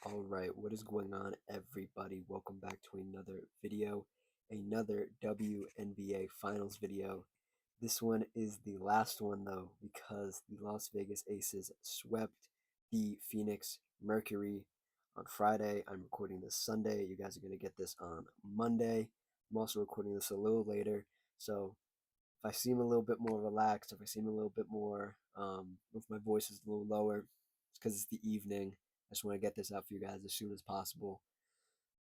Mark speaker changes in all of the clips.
Speaker 1: All right, what is going on, everybody? Welcome back to another video, another WNBA Finals video. This one is the last one, though, because the Las Vegas Aces swept the Phoenix Mercury on Friday. I'm recording this Sunday. You guys are going to get this on Monday. I'm also recording this a little later, so if I seem a little bit more relaxed, if I seem a little bit more, if my voice is a little lower, it's because it's the evening. I just want to get this out for you guys as soon as possible.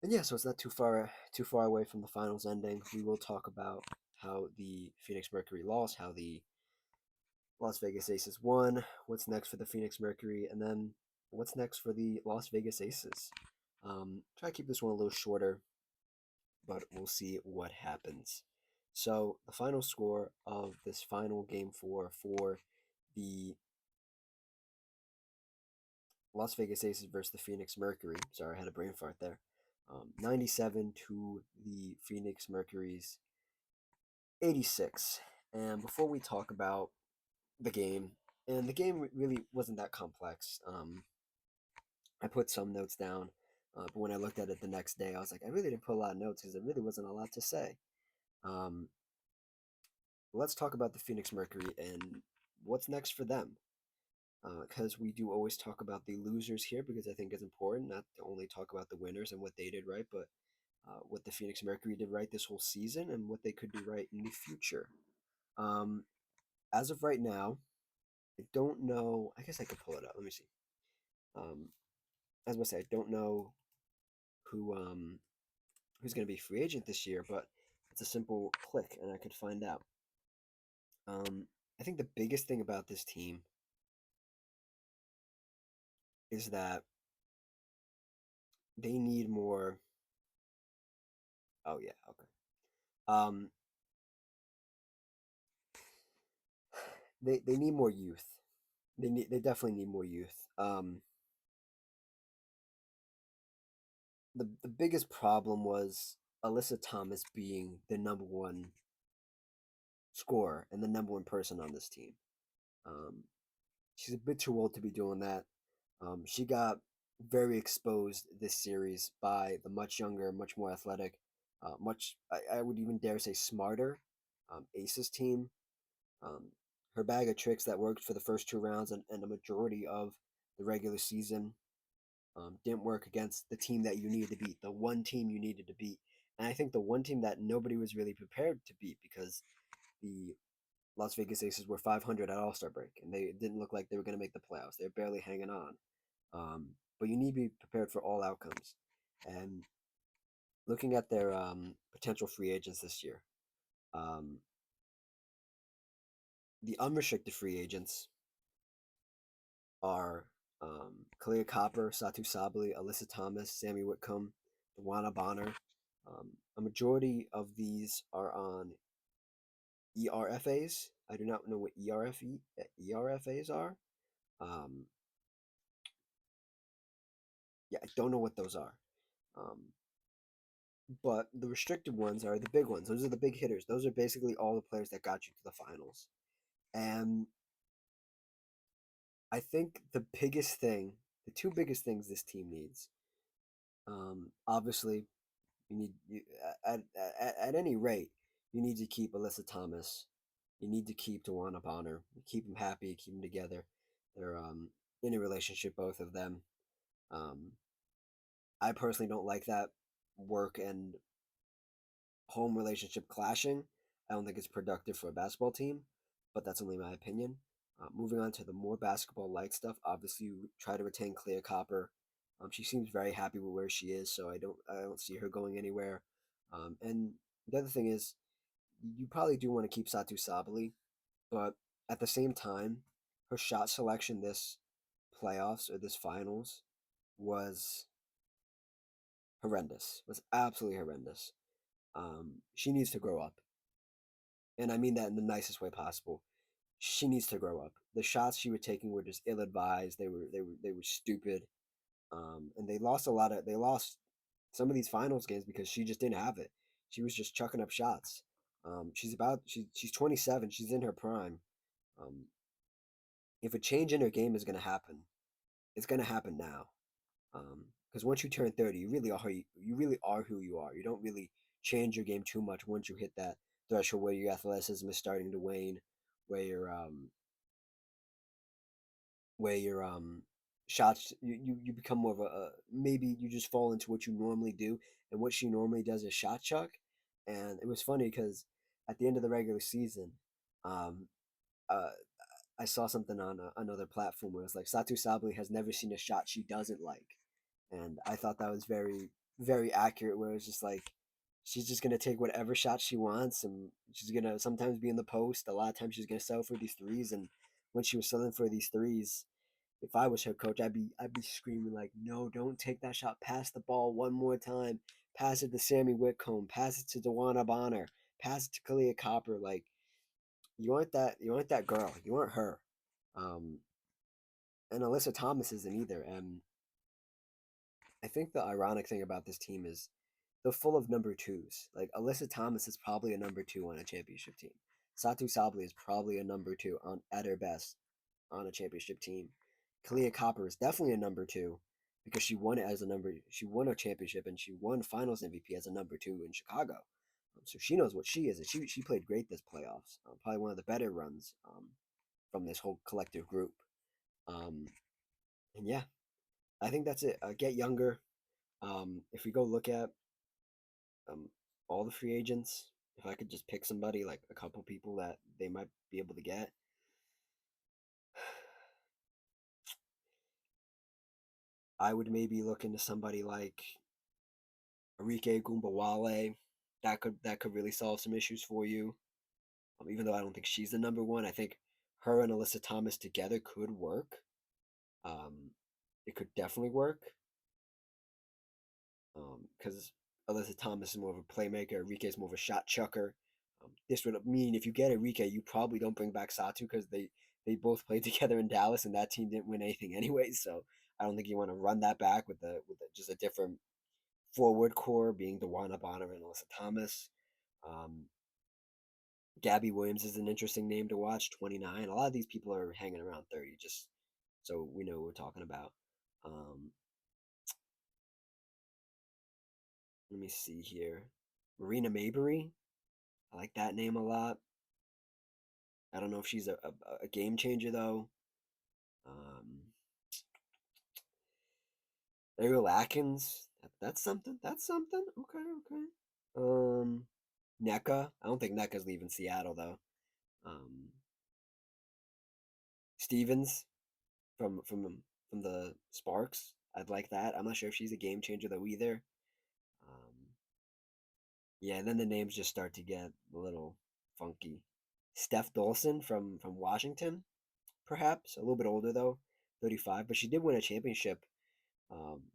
Speaker 1: And yeah, so it's not too far away from the finals ending. We will talk about how the Phoenix Mercury lost, how the Las Vegas Aces won, what's next for the Phoenix Mercury, and then what's next for the Las Vegas Aces. Try to keep this one a little shorter, but we'll see what happens. So the final score of this final game four for the Las Vegas Aces versus the Phoenix Mercury. Sorry, I had a brain fart there. 97 to the Phoenix Mercury's 86. And before we talk about the game, and the game really wasn't that complex. I put some notes down, but when I looked at it the next day, I was like, I really didn't put a lot of notes because there really wasn't a lot to say. Um, let's talk about the Phoenix Mercury and what's next for them. Because we do always talk about the losers here because I think it's important not to only talk about the winners and what they did right, but what the Phoenix Mercury did right this whole season and what they could do right in the future. Um, as of right now, I don't know. I guess I could pull it up. Let me see. Um, as I say, I don't know who who's going to be free agent this year, but it's a simple click and I could find out. I think the biggest thing about this team is that they need more. Oh yeah, okay. Um, they need more youth. They definitely need more youth. The biggest problem was Alyssa Thomas being the number one scorer and the number one person on this team. Um, she's a bit too old to be doing that. She got very exposed this series by the much younger, much more athletic, I would even dare say smarter Aces team. Um, Her bag of tricks that worked for the first two rounds and a majority of the regular season didn't work against the team that you needed to beat, the one team you needed to beat. And I think the one team that nobody was really prepared to beat because the Las Vegas Aces were 500 at All Star break, and they didn't look like they were going to make the playoffs. They were barely hanging on. But you need to be prepared for all outcomes. And looking at their potential free agents this year, um, the unrestricted free agents are Kalia Copper, Satu Sabali, Alyssa Thomas, Sammy Whitcomb, Dewana Bonner. A majority of these are on ERFAs. I do not know what ERFAs are. Um, yeah, I don't know what those are. Um, but the restricted ones are the big ones. Those are the big hitters. Those are basically all the players that got you to the finals. And I think the two biggest things this team needs, obviously, you need you, at any rate, you need to keep Alyssa Thomas. You need to keep Dewana Bonner. Keep them happy. Keep them together. They're in a relationship, both of them. Um, I personally don't like that work and home relationship clashing. I don't think it's productive for a basketball team, but that's only my opinion. Moving on to the more basketball like stuff, obviously you try to retain Clea Copper. She seems very happy with where she is, so I don't see her going anywhere. And the other thing is, you probably do want to keep Satu Sabali, but at the same time, her shot selection this playoffs or this finals was horrendous. Was absolutely horrendous. She needs to grow up, and I mean that in the nicest way possible. She needs to grow up. The shots she was taking were just ill advised. They were stupid. And they lost a lot of they lost some of these finals games because she just didn't have it. She was just chucking up shots. She's 27. She's in her prime. Um, if a change in her game is going to happen, it's going to happen now. because once you turn 30, you really are who you are. You don't really change your game too much once you hit that threshold where your athleticism is starting to wane, where your shots you become more of a maybe you just fall into what you normally do, and what she normally does is shot chuck. And it was funny because at the end of the regular season, um, uh, I saw something on another platform where it's like Satu Sabli has never seen a shot she doesn't like, and I thought that was very accurate. Where it's just like she's just gonna take whatever shot she wants, and she's gonna sometimes be in the post. A lot of times she's gonna sell for these threes, and when she was selling for these threes, if I was her coach, I'd be screaming like, "No, don't take that shot. Pass the ball one more time. Pass it to Sammy Whitcomb. Pass it to Dewana Bonner. Pass it to Kalia Copper. Like you aren't that. You aren't that girl. You aren't her." Um, and Alyssa Thomas isn't either. And I think the ironic thing about this team is they're full of number twos. Like Alyssa Thomas is probably a number two on a championship team. Satu Sabli is probably a number two on at her best on a championship team. Kalia Copper is definitely a number two because she won it as a number. She won a championship and she won Finals MVP as a number two in Chicago. So she knows what she is, and she played great this playoffs. Probably one of the better runs from this whole collective group. Um, and yeah, I think that's it. Get younger. If we go look at um, all the free agents, if I could just pick somebody, like a couple people that they might be able to get, I would maybe look into somebody like Arike Gumbawale. That could really solve some issues for you. Even though I don't think she's the number one, I think her and Alyssa Thomas together could work. Um, it could definitely work. Because Alyssa Thomas is more of a playmaker, Enrique is more of a shot chucker. This would mean if you get Enrique, you probably don't bring back Satu because they both played together in Dallas, and that team didn't win anything anyway. So I don't think you want to run that back with just a different forward core being Dewana Bonner and Alyssa Thomas. Um, Gabby Williams is an interesting name to watch, 29. A lot of these people are hanging around 30, just so we know what we're talking about. Um, Let me see here. Marina Mabury. I like that name a lot. I don't know if she's a game changer though. Um, Ariel Atkins. That's something. That's something. Okay, okay. Um, NECA. I don't think NECA's leaving Seattle though. Um, Stevens from the Sparks. I'd like that. I'm not sure if she's a game changer though either. Um, yeah, and then the names just start to get a little funky. Steph Dolson from Washington, perhaps a little bit older though, 35, but she did win a championship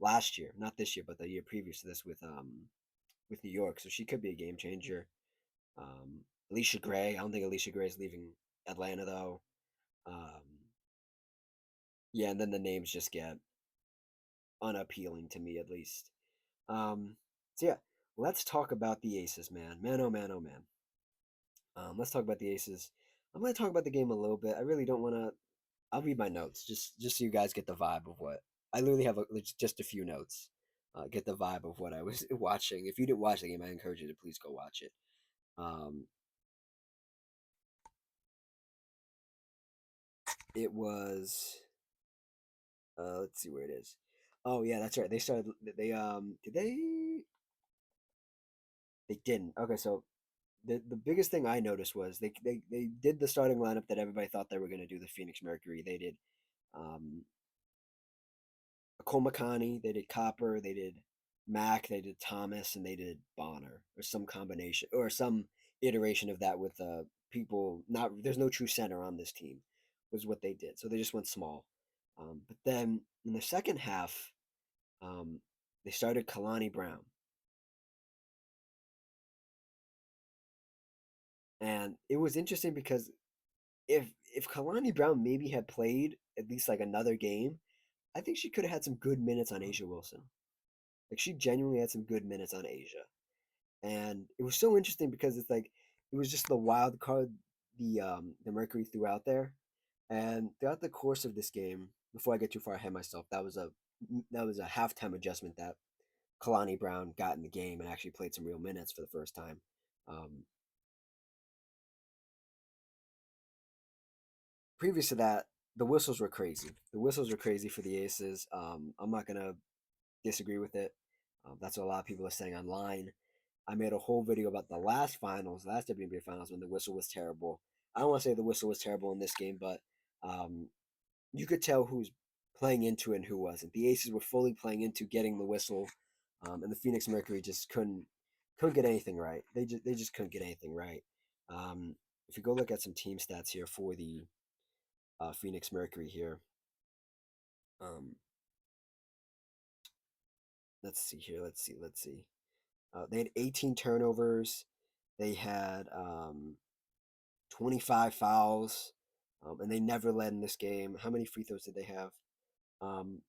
Speaker 1: last year, not this year, but the year previous to this with New York, so she could be a game changer. Um, Alicia Gray, I don't think Alicia Gray is leaving Atlanta though. Um, yeah, and then the names just get unappealing to me at least. So yeah, let's talk about the Aces, man. Man, oh man, oh man. Let's talk about the Aces. I'm gonna talk about the game a little bit. I really don't want to. I'll read my notes just so you guys get the vibe of what I literally have. Just a few notes. Get the vibe of what I was watching. If you didn't watch the game, I encourage you to please go watch it. Um, it was. Let's see where it is. Oh yeah, that's right. They started. They did they didn't. Okay, so the biggest thing I noticed was they did the starting lineup that everybody thought they were going to do. The Phoenix Mercury. They did um, Komakani, they did Copper, they did Mac, they did Thomas, and they did Bonner, or some combination, or some iteration of that with people. Not there's no true center on this team, was what they did. So they just went small. But then in the second half, um, they started Kalani Brown, and it was interesting because if Kalani Brown maybe had played at least like another game, I think she could have had some good minutes on Asia Wilson. Like she genuinely had some good minutes on Asia. And it was so interesting because it's like it was just the wild card the Mercury threw out there, and throughout the course of this game, before I get too far ahead of myself, that was a that was a halftime adjustment that Kalani Brown got in the game and actually played some real minutes for the first time. Um, Previous to that, the whistles were crazy. The whistles were crazy for the Aces. I'm not gonna disagree with it. That's what a lot of people are saying online. I made a whole video about the last finals, last WNBA finals, when the whistle was terrible. I don't want to say the whistle was terrible in this game, but um, you could tell who's playing into it and who wasn't. The Aces were fully playing into getting the whistle, and the Phoenix Mercury just couldn't get anything right. They just couldn't get anything right. If you go look at some team stats here for the Phoenix Mercury here, um, let's see here. Let's see. They had 18 turnovers. They had 25 fouls, and they never led in this game. How many free throws did they have?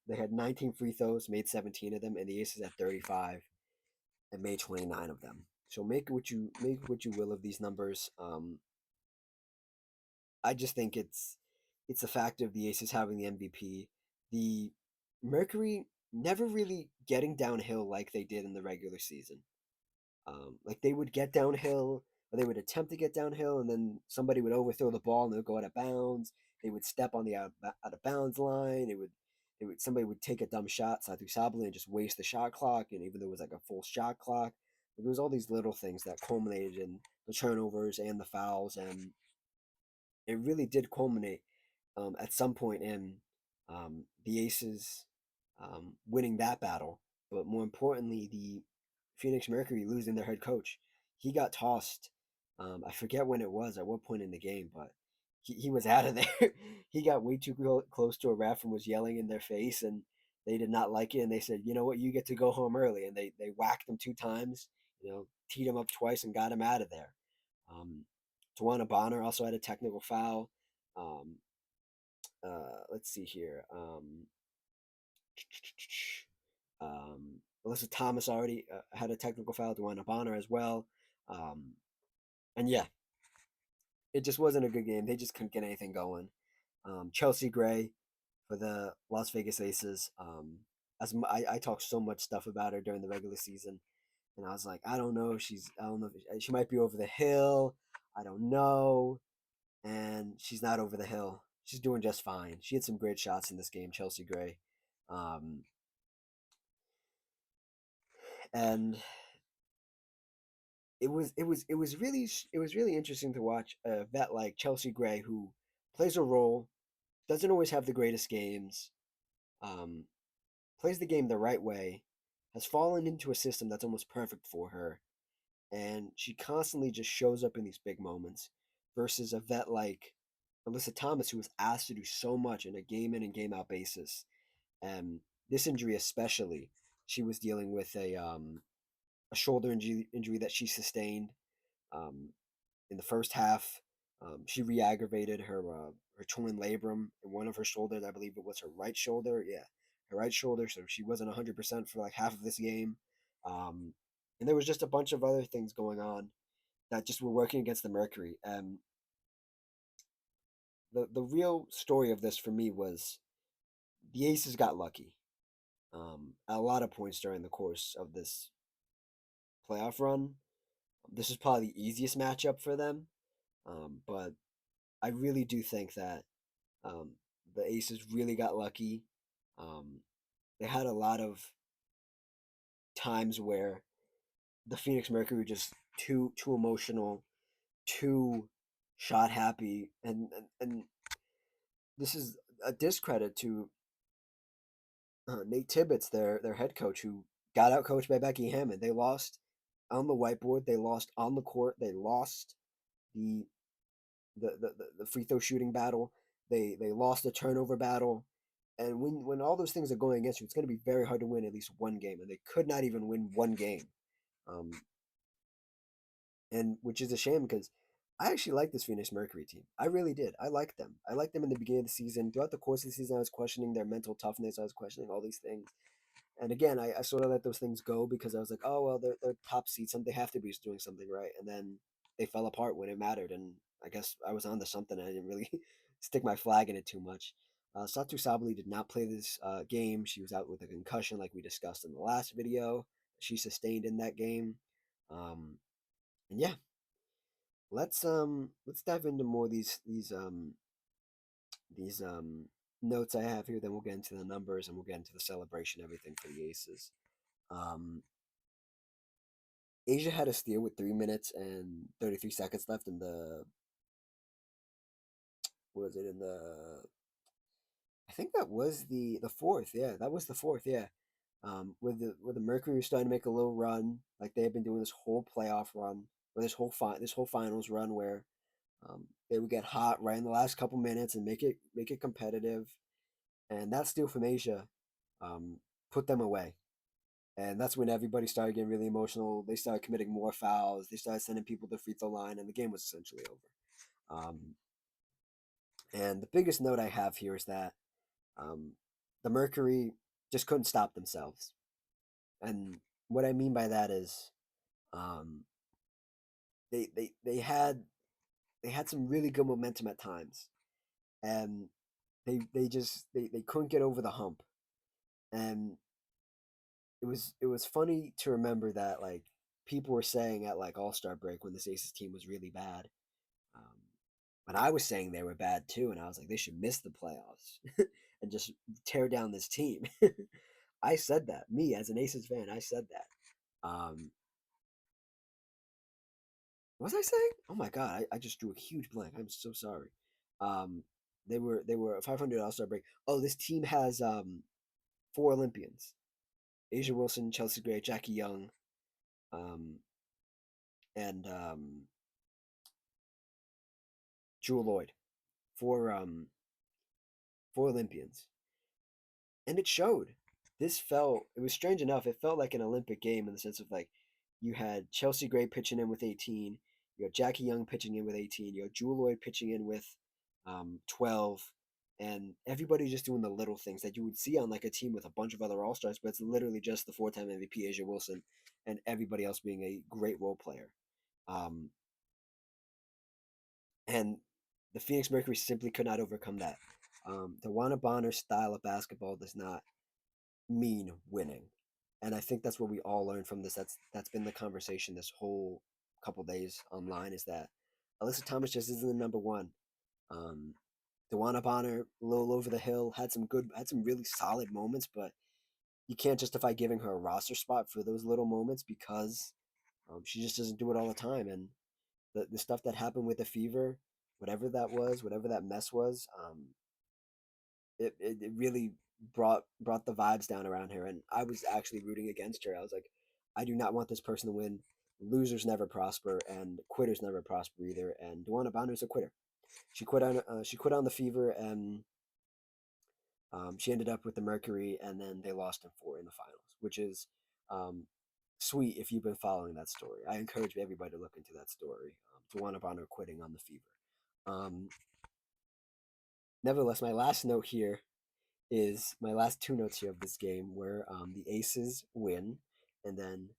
Speaker 1: They had 19 free throws, made 17 of them, and the Aces had 35 and made 29 of them. So make what you will of these numbers. I just think it's a fact of the Aces having the MVP. The Mercury never really getting downhill like they did in the regular season. Like they would get downhill, or they would attempt to get downhill, and then somebody would overthrow the ball and they would go out of bounds. They would step on the out of bounds line. It would somebody would take a dumb shot, Satu Sabali, and just waste the shot clock. And even though it was like a full shot clock, there was all these little things that culminated in the turnovers and the fouls, and it really did culminate at some point in the Aces winning that battle, but more importantly, the Phoenix Mercury losing their head coach. He got tossed. I forget when it was, at what point in the game, but he was out of there. He got way too close to a ref and was yelling in their face, and they did not like it. And they said, "You know what? You get to go home early." And they whacked him 2 times, teed him up twice, and got him out of there. Um, Tawana Bonner also had a technical foul. Um, let's see here. Alyssa Thomas already had a technical foul. Tawana Bonner as well. Um, and yeah, it just wasn't a good game. They just couldn't get anything going. Chelsea Gray for the Las Vegas Aces. I talked so much stuff about her during the regular season, and I was like, I don't know. I don't know. She might be over the hill. I don't know. And she's not over the hill. She's doing just fine. She had some great shots in this game, Chelsea Gray. Um, and it was really interesting to watch a vet like Chelsea Gray, who plays a role, doesn't always have the greatest games, um, plays the game the right way, has fallen into a system that's almost perfect for her, and she constantly just shows up in these big moments. Versus a vet like Alyssa Thomas, who was asked to do so much in a game in and game out basis, and this injury especially, she was dealing with a shoulder injury that she sustained. Um, in the first half. She re-aggravated her torn labrum in one of her shoulders. I believe it was her right shoulder. Yeah, her right shoulder. So she wasn't 100% for like half of this game. Um, and there was just a bunch of other things going on that just were working against the Mercury. And the real story of this for me was the Aces got lucky at a lot of points during the course of this playoff run. This is probably the easiest matchup for them, but I really do think that Um, the Aces really got lucky. Um, they had a lot of times where the Phoenix Mercury were just too emotional, too shot happy, and this is a discredit to Nate Tibbetts, their head coach, who got out coached by Becky Hammond. They lost on the whiteboard. They lost on the court. They lost the the free throw shooting battle. They lost the turnover battle. And when all those things are going against you, it's going to be very hard to win at least one game. And they could not even win one game, um, and which is a shame because I actually like this Phoenix Mercury team. I really did. I liked them. I liked them in the beginning of the season. Throughout the course of the season, I was questioning their mental toughness. I was questioning all these things. And again, I sort of let those things go because I was like, oh well, they're top seed. They have to be doing something right. And then they fell apart when it mattered. And I guess I was on to something. I didn't really stick my flag in it too much. Satu Sabali did not play this game. She was out with a concussion, like we discussed in the last video. She sustained in that game. Um, and yeah, let's dive into more of these notes I have here. Then we'll get into the numbers and we'll get into the celebration, everything for the Aces. Um, Asia had a steal with 3 minutes and 33 seconds left in the was it in the I think that was the fourth. Yeah, that was the fourth. Yeah, with the Mercury starting to make a little run, like they had been doing this whole playoff run, or this whole finals run, where they would get hot right in the last couple minutes and make it competitive. And that steal from Asia um, put them away. And that's when everybody started getting really emotional. They started committing more fouls. They started sending people to the free throw line, and the game was essentially over. And the biggest note I have here is that um, the Mercury just couldn't stop themselves. And what I mean by that is um, they had some really good momentum at times, and they couldn't get over the hump. And it was funny to remember that like people were saying at like All Star break when this Aces team was really bad. Um, and I was saying they were bad too, and I was like they should miss the playoffs and just tear down this team. I said that. Me as an Aces fan, I said that. Was I saying? Oh my god, I just drew a huge blank. I'm so sorry. Um, they were a 500 All Star break. Oh, this team has four Olympians: Asia Wilson, Chelsea Gray, Jackie Young, um, and Jewel Lloyd. Four Olympians, and it showed. It was strange enough. It felt like an Olympic game in the sense of like you had Chelsea Gray pitching in with 18, you had Jackie Young pitching in with 18, you had Jewel Lloyd pitching in with 12, and everybody just doing the little things that you would see on like a team with a bunch of other All Stars, but it's literally just the four-time MVP Asia Wilson and everybody else being a great role player. Um, and the Phoenix Mercury simply could not overcome that. The Juana Bonner style of basketball does not mean winning. And I think that's what we all learned from this. That's been the conversation this whole couple days online is that Alyssa Thomas just isn't the number one. Um, Dewana Bonner, a little over the hill, had some really solid moments, but you can't justify giving her a roster spot for those little moments because she just doesn't do it all the time. And the stuff that happened with the fever, whatever that was, whatever that mess was, it really brought the vibes down around her, and I was actually rooting against her. I was like, I do not want this person to win. Losers never prosper, and quitters never prosper either. And Duana Bonner's a quitter. She quit on the Fever, and she ended up with the Mercury, and then they lost in four in the finals, which is um, sweet if you've been following that story. I encourage everybody to look into that story. Duana Bonner quitting on the Fever. Um, Nevertheless, my last note here is my last two notes here of this game where the Aces win, and then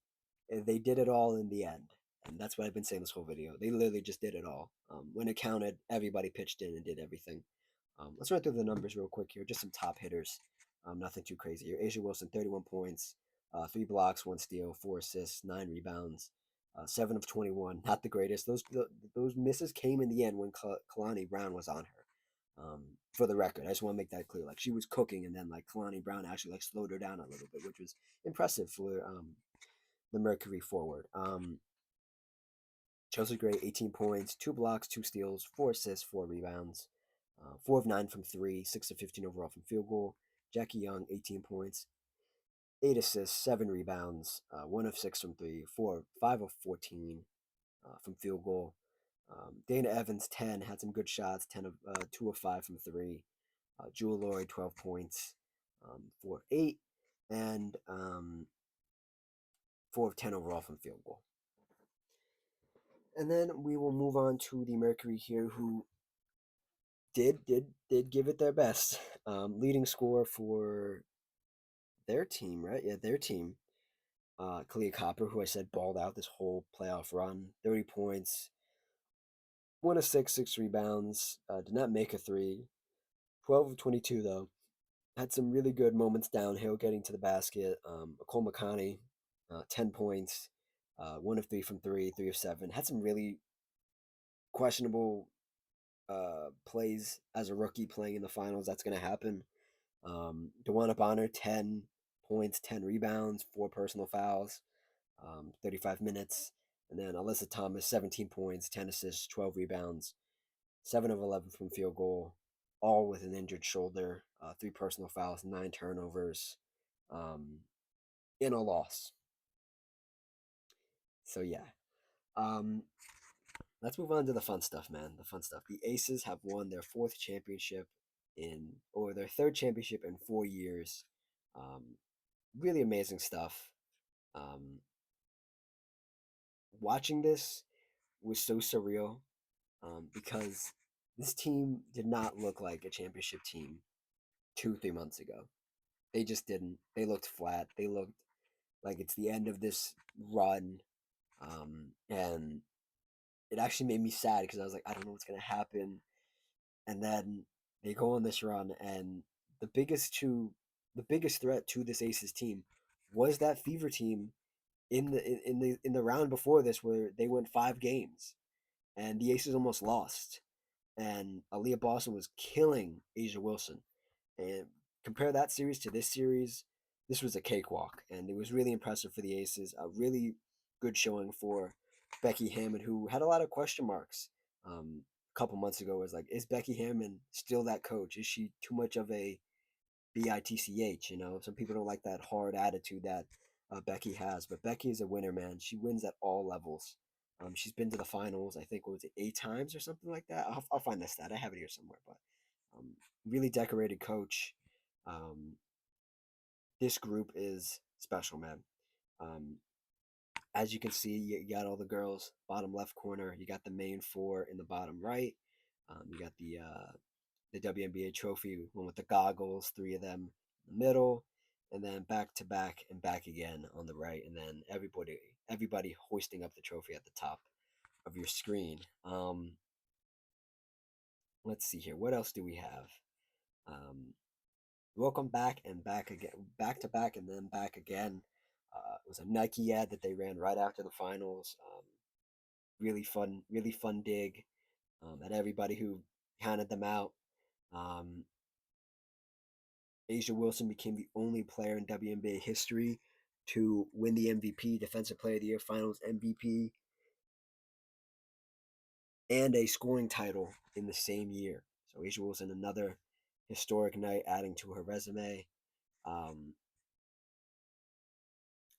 Speaker 1: they did it all in the end. And that's what I've been saying this whole video. They literally just did it all. When it counted, everybody pitched in and did everything. Let's run through the numbers real quick here. Just some top hitters. Nothing too crazy here. Asia Wilson, 31 points, 3 blocks, 1 steal, 4 assists, 9 rebounds, 7 of 21. Not the greatest. Those misses came in the end when Kalani Brown was on her. For the record, I just want to make that clear. Like she was cooking, and then like Kalani Brown actually like slowed her down a little bit, which was impressive for the Mercury forward. Chelsea Gray, 18 points, 2 blocks, 2 steals, 4 assists, 4 rebounds, 4 of 9 from three, 6 of 15 overall from field goal. Jackie Young, 18 points, 8 assists, 7 rebounds, 1 of 6 from three, 5 of 14 from field goal. Dana Evans, 10, had some good shots, 2 of 5 from three. Jewel Lloyd, 12 points, 4 of 8, and 4 of 10 overall from field goal. And then we will move on to the Mercury here, who did give it their best. Leading scorer for their team, right? Yeah, their team. Kalia Copper, who I said balled out this whole playoff run, 30 points, 1 of 6, 6 rebounds, did not make a three, 12 of 22 though. Had some really good moments downhill getting to the basket. Cole McConney, 10 points, 1 of 3 from three, 3 of 7. Had some really questionable plays as a rookie playing in the finals. That's going to happen. DeWanna Bonner, 10 points, 10 rebounds, 4 personal fouls, 35 minutes. And then Alyssa Thomas, 17 points, 10 assists, 12 rebounds, 7 of 11 from field goal, all with an injured shoulder, 3 personal fouls, 9 turnovers, um, in a loss. So, yeah. Um, let's move on to the fun stuff, man. The fun stuff. The Aces have won their fourth championship or their third championship in 4 years. Um, really amazing stuff. Um, watching this was so surreal because this team did not look like a championship team 2, 3 months ago. They just didn't. They looked flat. They looked like it's the end of this run. And it actually made me sad because I was like, I don't know what's going to happen. And then they go on this run, and the biggest to the biggest threat to this Aces team was that Fever team in the round before this, where they went 5 games, and the Aces almost lost. And Aaliyah Boston was killing Asia Wilson. And compare that series to this series, this was a cakewalk, and it was really impressive for the Aces. A really good showing for Becky Hammond, who had a lot of question marks. A couple months ago was like, is Becky Hammond still that coach? Is she too much of a bitch? You know, some people don't like that hard attitude that Becky has, but Becky is a winner, man. She wins at all levels. She's been to the finals, I think, what was it, 8 times or something like that? I'll find that stat. I have it here somewhere, but um, really decorated coach. Um, this group is special, man. Um, as you can see, you got all the girls bottom left corner. You got the main four in the bottom right. You got the WNBA trophy, one with the goggles, 3 of them in the middle, and then back to back and back again on the right, and then everybody hoisting up the trophy at the top of your screen. Let's see here. What else do we have? Um, welcome back and back again, back to back and then back again. It was a Nike ad that they ran right after the finals. Really fun dig at everybody who counted them out. Um, Asia Wilson became the only player in WNBA history to win the MVP, Defensive Player of the Year, Finals MVP, and a scoring title in the same year. So Asia Wilson, another historic night adding to her resume. Um,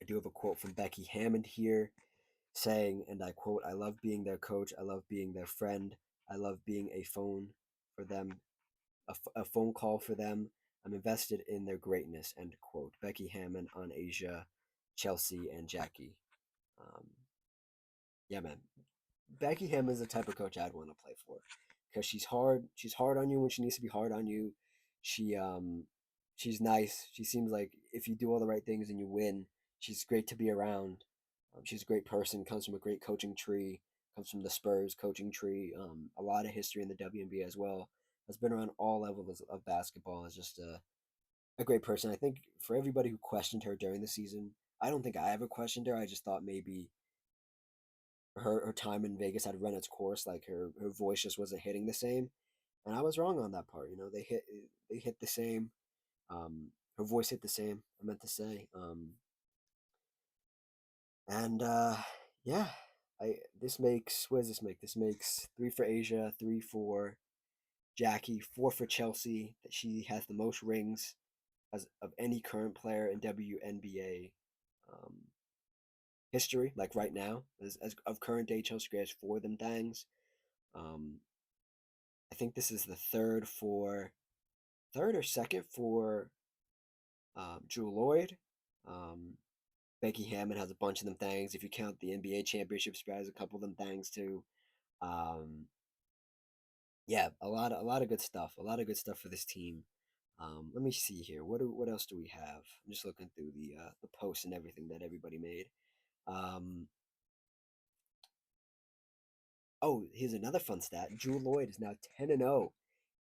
Speaker 1: I do have a quote from Becky Hammond here saying, and I quote, I love being their coach. I love being their friend. I love being a phone for them, a phone call for them. I'm invested in their greatness, end quote. Becky Hammond on Asia, Chelsea, and Jackie. Um, yeah, man. Becky Hammond is the type of coach I'd want to play for because she's hard. She's hard on you when she needs to be hard on you. She she's nice. She seems like if you do all the right things and you win, she's great to be around. She's a great person. Comes from a great coaching tree. Comes from the Spurs coaching tree. A lot of history in the WNBA as well. Has been around all levels of basketball. Is just a great person. I think for everybody who questioned her during the season, I don't think I ever questioned her. I just thought maybe her time in Vegas had run its course. Like her voice just wasn't hitting the same, and I was wrong on that part. You know, they hit the same. Her voice hit the same. I meant to say. And yeah, I this makes what does this make? This makes 3 for Asia, 3 for Jackie, 4 for Chelsea. That she has the most rings as of any current player in WNBA um, history. Like right now, as of current day, Chelsea has 4 of them things. Um, I think this is the third or second for Drew Lloyd. Um, Becky Hammond has a bunch of them things. If you count the NBA championships, she has a couple of them things too. Um, yeah, a lot of good stuff. A lot of good stuff for this team. Let me see here. What else do we have? I'm just looking through the posts and everything that everybody made. Um, oh, here's another fun stat. Drew Lloyd is now 10-0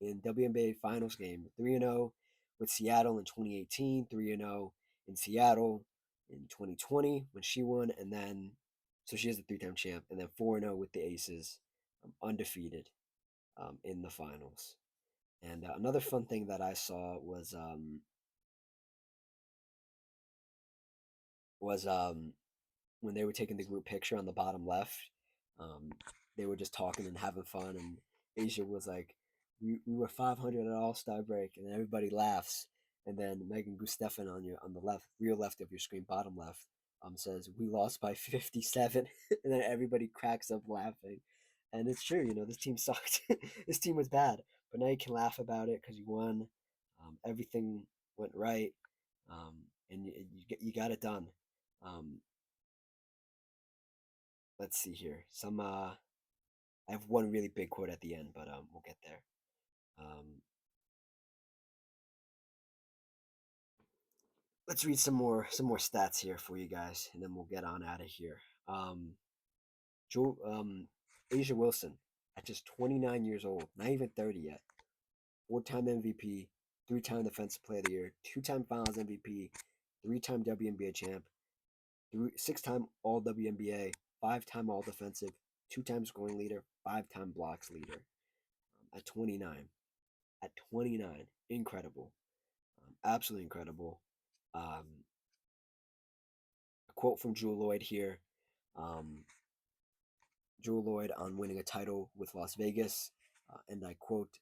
Speaker 1: in WNBA Finals game, 3-0 with Seattle in 2018, 3-0 in Seattle in 2020 when she won, and then so she is a three-time champ, and then 4-0 with the Aces, undefeated in the finals. And another fun thing that I saw was when they were taking the group picture on the bottom left, um, they were just talking and having fun. And Asia was like, "We were 500 at All Star break," and everybody laughs. And then Megan Gustafson on the left, rear left of your screen, bottom left, says, "We lost by 57," and then everybody cracks up laughing. And it's true, this team sucked. This team was bad, but now you can laugh about it because you won. Everything went right, and you got it done. Um, let's see here. I have one really big quote at the end, but we'll get there. Um, let's read some more stats here for you guys, and then we'll get on out of here. Um, Joe, Asia Wilson, at just 29 years old, not even 30 yet, four-time MVP, three-time Defensive Player of the Year, two-time Finals MVP, three-time WNBA champ, six-time All WNBA, five-time All Defensive, two-time scoring leader, five-time blocks leader. At 29, incredible, absolutely incredible. Um, a quote from Jewel Lloyd here. Um, Jewel Lloyd on winning a title with Las Vegas, and I quote,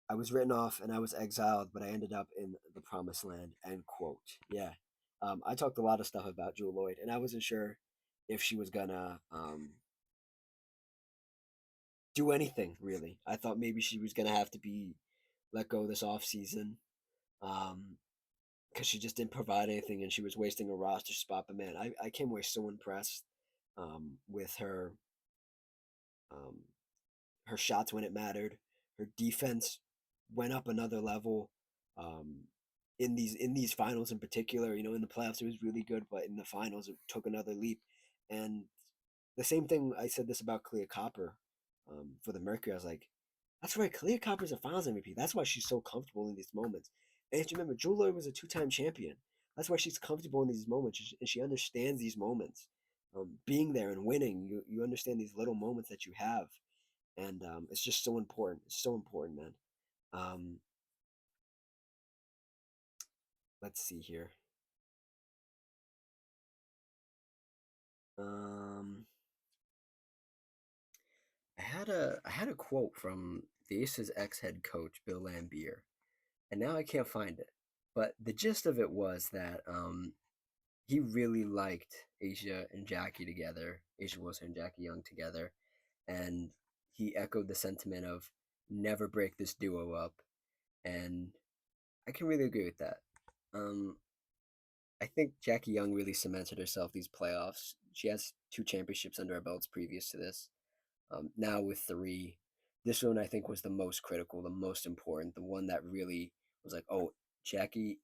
Speaker 1: "I was written off and I was exiled, but I ended up in the promised land." End quote. Yeah, I talked a lot of stuff about Jewel Lloyd, and I wasn't sure if she was gonna do anything really. I thought maybe she was gonna have to be let go this off season. Um, because she just didn't provide anything and she was wasting a roster spot. But man, I came away so impressed with um, her shots when it mattered. Her defense went up another level um, in these finals in particular. In the playoffs it was really good, but in the finals it took another leap. And the same thing I said this about Clea Copper for the Mercury. I was like, that's right, Clea Copper's a Finals MVP. That's why she's so comfortable in these moments. And you remember, Jewel Lloyd was a two-time champion. That's why she's comfortable in these moments, and she understands these moments. Being there and winning, you understand these little moments that you have, and it's just so important. It's so important, man. Um, let's see here. Um, I had a quote from the Aces ex head coach Bill Lambier, and now I can't find it. But the gist of it was that he really liked Asia and Jackie together, Asia Wilson and Jackie Young together, and he echoed the sentiment of never break this duo up, and I can really agree with that. Um, I think Jackie Young really cemented herself these playoffs. She has two championships under her belts previous to this. Now with three, this one I think was the most critical, the most important, the one that really was like, oh, Jackie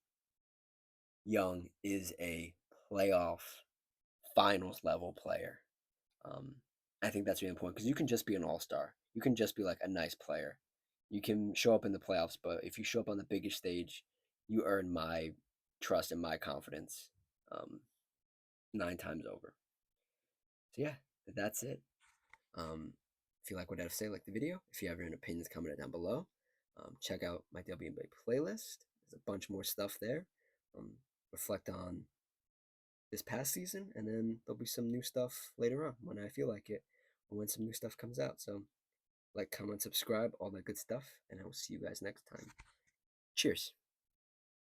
Speaker 1: Young is a playoff finals level player. Um, I think that's really important because you can just be an all star. You can just be like a nice player. You can show up in the playoffs, but if you show up on the biggest stage, you earn my trust and my confidence um, nine times over. So yeah, that's it. If you like what I have to say, like the video. If you have your own opinions, comment it down below. Check out my WNBA playlist. There's a bunch more stuff there. Um, reflect on this past season, and then there'll be some new stuff later on when I feel like it, or when some new stuff comes out. So, like, comment, subscribe, all that good stuff, and I will see you guys next time. Cheers.